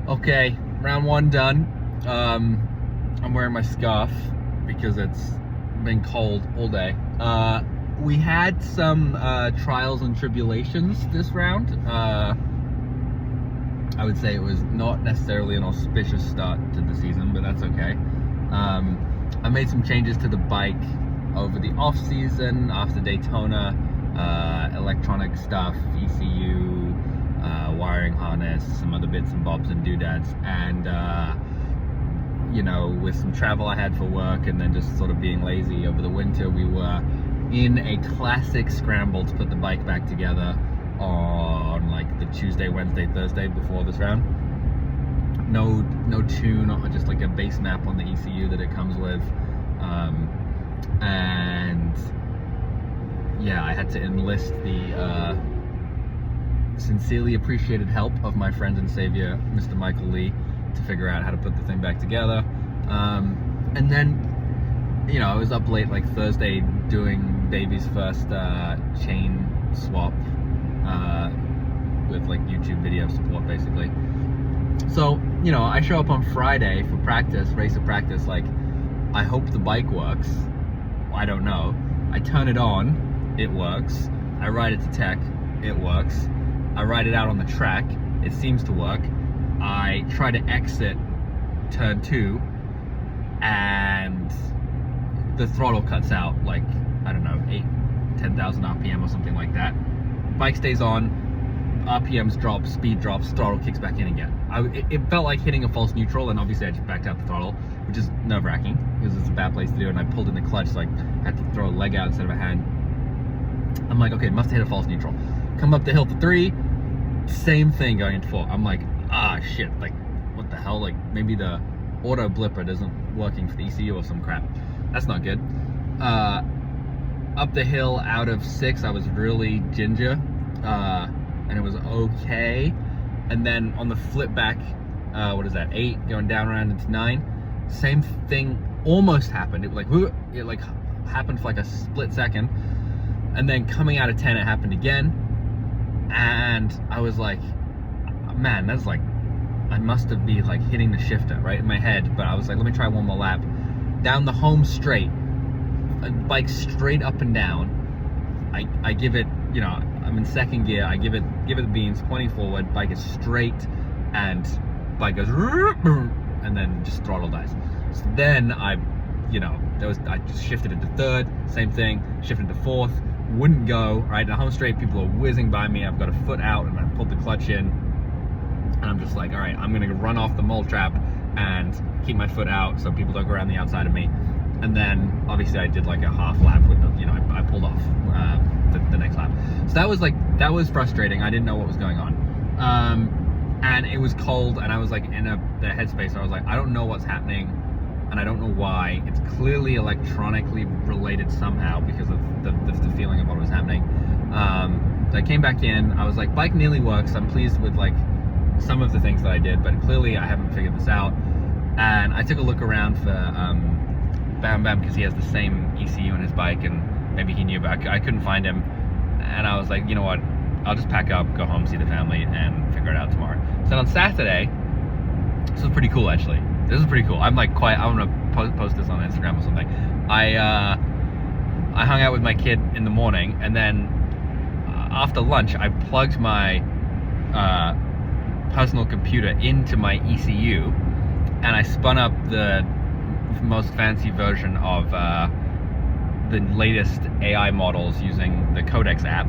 Okay, round one done. I'm wearing my scarf because it's been cold all day. We had some trials and tribulations this round. I would say it was not necessarily an auspicious start to the season, but that's okay. I made some changes to the bike over the off season, after Daytona, electronic stuff, ECU, wiring harness, some other bits and bobs and doodads, and with some travel I had for work and then just sort of being lazy over the winter, we were in a classic scramble to put the bike back together on like the Tuesday, Wednesday, Thursday before this round. No tune, just like a base map on the ECU that it comes with, and yeah, I had to enlist the sincerely appreciated help of my friend and savior, Mr. Michael Lee, to figure out how to put the thing back together. And then, I was up late like Thursday doing baby's first chain swap with like YouTube video support basically. So, I show up on Friday for practice, race of practice, like, I hope the bike works. I don't know. I turn it on, it works. I ride it to tech, it works. I ride it out on the track, it seems to work. I try to exit turn 2 and the throttle cuts out like, I don't know, 10,000 RPM or something like that. Bike stays on, RPMs drop, speed drops, throttle kicks back in again. It felt like hitting a false neutral, and obviously I just backed out the throttle, which is nerve-wracking because it's a bad place to do it, and I pulled in the clutch, so I had to throw a leg out instead of a hand. I'm like, okay, must have hit a false neutral. Come up the hill for 3, same thing going into 4. I'm like, shit, like, what the hell? Like, maybe the auto blipper isn't working for the ECU or some crap. That's not good. Up the hill out of 6, I was really ginger, and it was okay. And then on the flip back, 8, going down around into 9, same thing almost happened. It happened for like a split second, and then coming out of 10, it happened again. And I was like, man, that's like, I must have been like hitting the shifter right in my head. But I was like, let me try one more lap. Down the home straight, bike straight up and down. I give it, I'm in second gear. I give it the beans, pointing forward. Bike is straight, and bike goes, and then just throttle dies. So then I just shifted into third, same thing, shifted to fourth, wouldn't go, right? Now home straight, people are whizzing by me, I've got a foot out, and I pulled the clutch in, and I'm just like, all right, I'm gonna run off the mole trap and keep my foot out so people don't go around the outside of me. And then obviously I did like a half lap with I pulled off the next lap. So that was frustrating. I didn't know what was going on. And it was cold, and I was like in the headspace. I was like, I don't know what's happening, and I don't know why. It's clearly electronically related somehow because of the feeling of what was happening. So I came back in. I was like, bike nearly works. I'm pleased with like some of the things that I did, but clearly I haven't figured this out. And I took a look around for Bam Bam because he has the same ECU in his bike, and maybe he knew, but I couldn't find him. And I was like, you know what? I'll just pack up, go home, see the family, and figure it out tomorrow. So on Saturday, this was pretty cool actually. This is pretty cool. I'm gonna post this on Instagram or something. I hung out with my kid in the morning, and then after lunch, I plugged my personal computer into my ECU, and I spun up the most fancy version of the latest AI models using the Codex app,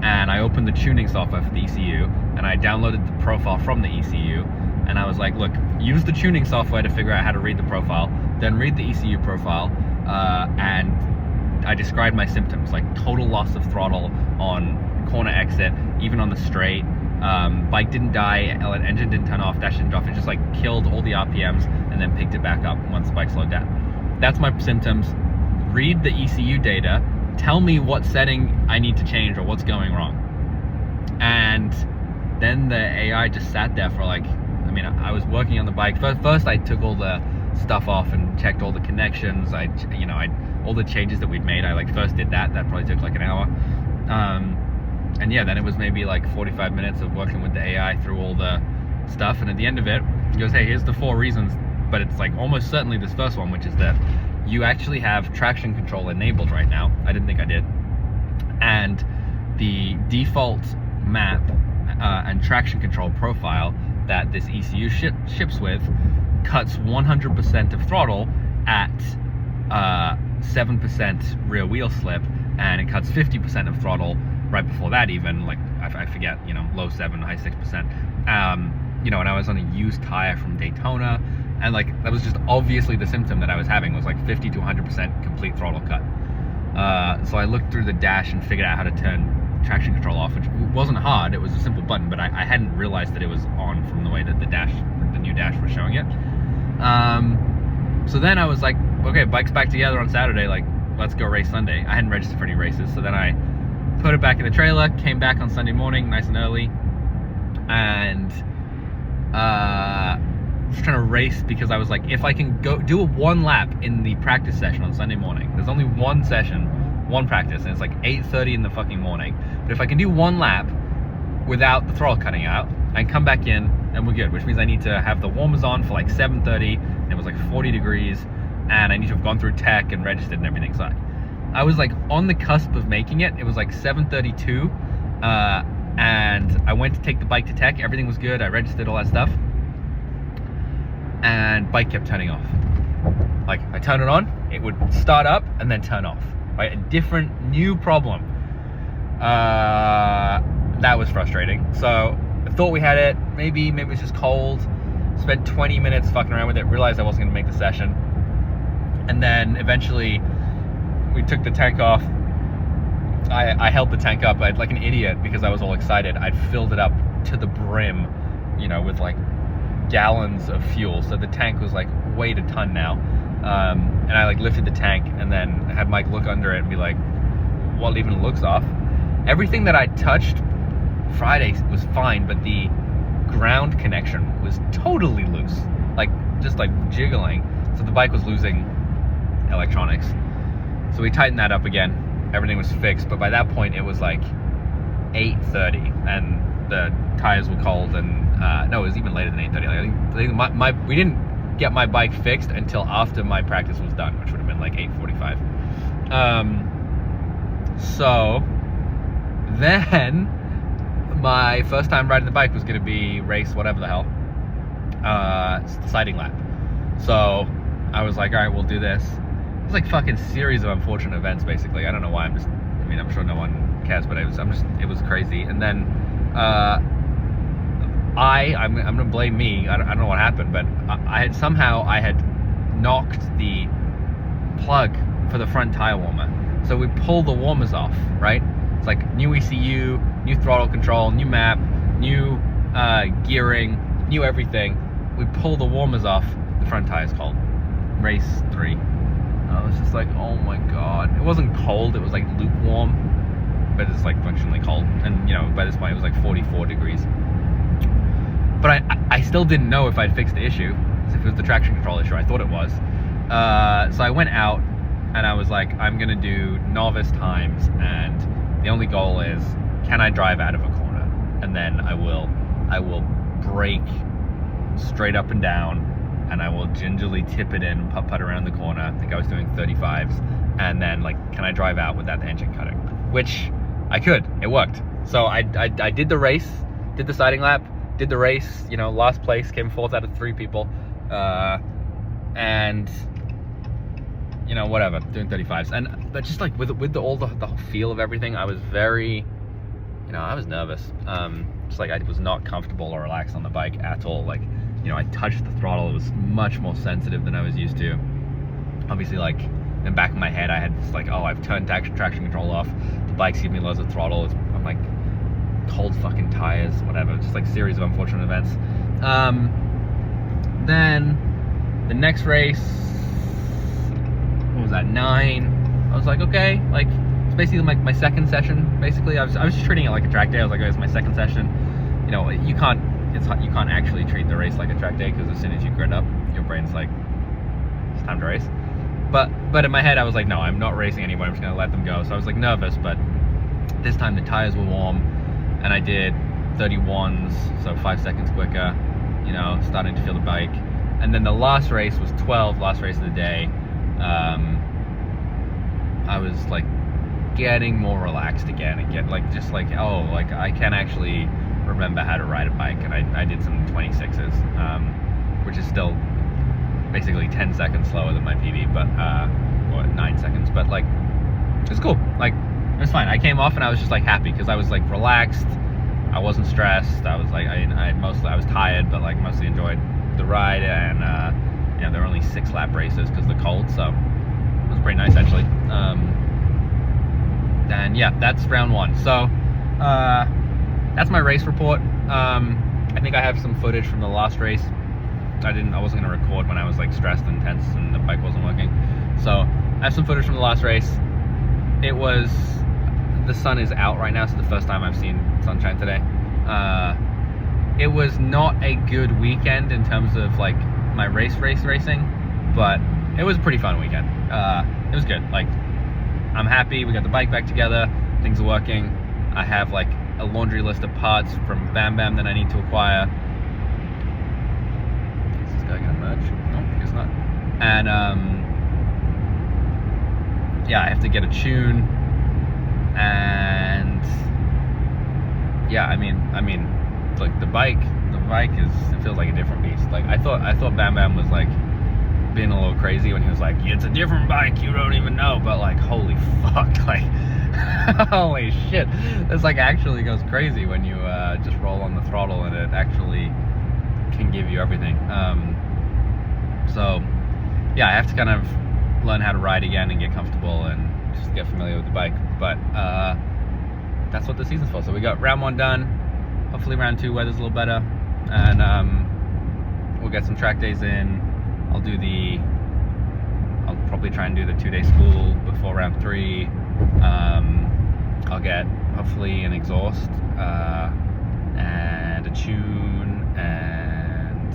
and I opened the tuning software for the ECU, and I downloaded the profile from the ECU, and I was like, look, use the tuning software to figure out how to read the profile, then read the ECU profile, and I described my symptoms, like total loss of throttle on corner exit, even on the straight. Bike didn't die, engine didn't turn off, dash didn't drop, it just like killed all the RPMs and then picked it back up once the bike slowed down. That's my symptoms. Read the ECU data, tell me what setting I need to change or what's going wrong. And then the AI just sat there for like, I was working on the bike. First I took all the stuff off and checked all the connections. All the changes that we'd made, I like first did that probably took like an hour. And yeah, then it was maybe like 45 minutes of working with the AI through all the stuff, and at the end of it, he goes, hey, here's the 4 reasons, but it's like almost certainly this first one, which is that you actually have traction control enabled right now. I didn't think I did. And the default map and traction control profile that this ECU ships with cuts 100% of throttle at 7% rear wheel slip, and it cuts 50% of throttle right before that, even, like, I forget, you know, low 7, high 6%. You know, and I was on a used tire from Daytona, and like, that was just obviously the symptom that I was having, was like 50 to 100% complete throttle cut. So I looked through the dash and figured out how to turn traction control off, which wasn't hard. It was a simple button, but I hadn't realized that it was on from the way that the new dash was showing it. So then I was like, okay, bike's back together on Saturday, like, let's go race Sunday. I hadn't registered for any races, so then I put it back in the trailer, came back on Sunday morning, nice and early, and was trying to race, because I was like, if I can go do a 1 lap in the practice session on Sunday morning, there's only 1 session, 1 practice, and it's like 8:30 in the fucking morning, but if I can do 1 lap without the throttle cutting out, I can come back in and we're good, which means I need to have the warmers on for like 7:30, and it was like 40 degrees, and I need to have gone through tech and registered and everything. So I was like on the cusp of making it. It was like 7:32, and I went to take the bike to tech. Everything was good. I registered all that stuff, and bike kept turning off. Like, I turn it on, it would start up and then turn off. Right, a different new problem. That was frustrating. So I thought we had it. Maybe it was just cold. Spent 20 minutes fucking around with it. Realized I wasn't gonna make the session. And then eventually we took the tank off. I held the tank up like an idiot because I was all excited. I'd filled it up to the brim, you know, with like gallons of fuel. So the tank was like weighed a ton now. And I like lifted the tank and then had Mike look under it and be like, well, it even looks off. Everything that I touched Friday was fine, but the ground connection was totally loose, like just like jiggling. So the bike was losing electronics. So we tightened that up again. Everything was fixed, but by that point it was like 8:30 and the tires were cold, and no, it was even later than 8:30. Like, I think we didn't get my bike fixed until after my practice was done, which would have been like 8:45. So then my first time riding the bike was going to be race whatever the hell, sighting lap. So I was like, all right, we'll do this. It was like fucking series of unfortunate events, basically. I don't know why. I'm sure no one cares, but it was crazy. And then I'm gonna blame me. I don't know what happened, but I had knocked the plug for the front tire warmer. So we pull the warmers off, right? It's like new ECU, new throttle control, new map, new gearing, new everything. We pull the warmers off, the front tire's cold. Race 3. I was just like, oh my god. It wasn't cold, it was like lukewarm, but it's like functionally cold. And you know, by this point it was like 44 degrees. But I still didn't know if I'd fixed the issue, if it was the traction control issue. I thought it was. So I went out and I was like, I'm gonna do novice times, and the only goal is, can I drive out of a corner? And then I will brake straight up and down, and I will gingerly tip it in, putt around the corner. I think I was doing 35s, and then like, can I drive out without the engine cutting? Which I could. It worked. So I did the race, did the sighting lap, did the race, you know, last place, came 4th out of 3 people, and you know, whatever, doing 35s. But just like with the whole feel of everything, I was very, you know, I was nervous. Just like I was not comfortable or relaxed on the bike at all. Like, you know, I touched the throttle, it was much more sensitive than I was used to. Obviously, like, in the back of my head, I had this like, oh, I've turned traction control off, the bike's giving me loads of throttle. I'm like, cold fucking tires, whatever. Just like series of unfortunate events. Then the next race, what was that, 9? I was like, okay, like, it's basically like my second session. Basically, I was just treating it like a track day. I was like, oh, it's my second session. You know, you can't actually treat the race like a track day, because as soon as you grit up, your brain's like, it's time to race. But in my head, I was like, no, I'm not racing anymore. I'm just gonna let them go. So I was like nervous, but this time the tires were warm, and I did 31s, so 5 seconds quicker. you know, starting to feel the bike. And then the last race was 12, last race of the day. I was like getting more relaxed again and get like, just like, oh, like I can actually remember how to ride a bike. And I did some 26s, which is still basically 10 seconds slower than my PB, but, or 9 seconds, but like, it's cool. Like, it was fine. I came off and I was just like happy because I was like relaxed. I wasn't stressed. I was like, I was tired, but like mostly enjoyed the ride. And you know, there were only 6 lap races because of the cold, so it was pretty nice actually. And yeah, that's round 1. So that's my race report. I think I have some footage from the last race. I wasn't gonna record when I was like stressed and tense and the bike wasn't working. So I have some footage from the last race. The sun is out right now, so the first time I've seen sunshine today. It was not a good weekend in terms of like my racing, but it was a pretty fun weekend. It was good. Like, I'm happy we got the bike back together, things are working. I have like a laundry list of parts from Bam Bam that I need to acquire. Is this guy gonna merge? No, I guess not. And yeah, I have to get a tune, and yeah, I mean, like the bike it feels like a different beast. Like I thought Bam Bam was like being a little crazy when he was like, it's a different bike, you don't even know, but like, holy fuck, like, holy shit, this like actually goes crazy when you just roll on the throttle, and it actually can give you everything. So yeah, I have to kind of learn how to ride again and get comfortable and just get familiar with the bike, but that's what the season's for. So we got round 1 done. Hopefully round 2 weather's a little better, and we'll get some track days in. I'll probably try and do the 2-day school before round 3. I'll get hopefully an exhaust and a tune, and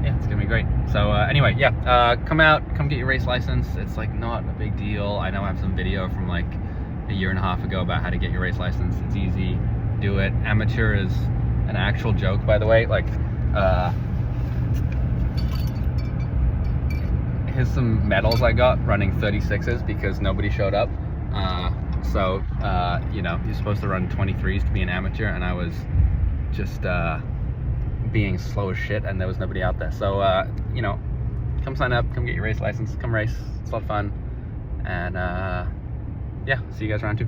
yeah, it's gonna be great. So anyway, yeah, come get your race license. It's like not a big deal. I know I have some video from like a year and a half ago about how to get your race license. It's easy, do it. Amateur is an actual joke, by the way. Like, here's some medals I got running 36s because nobody showed up. So you know, you're supposed to run 23s to be an amateur, and I was just being slow as shit, and there was nobody out there. So you know, come sign up, come get your race license, come race. It's a lot of fun, and yeah, see you guys around 2.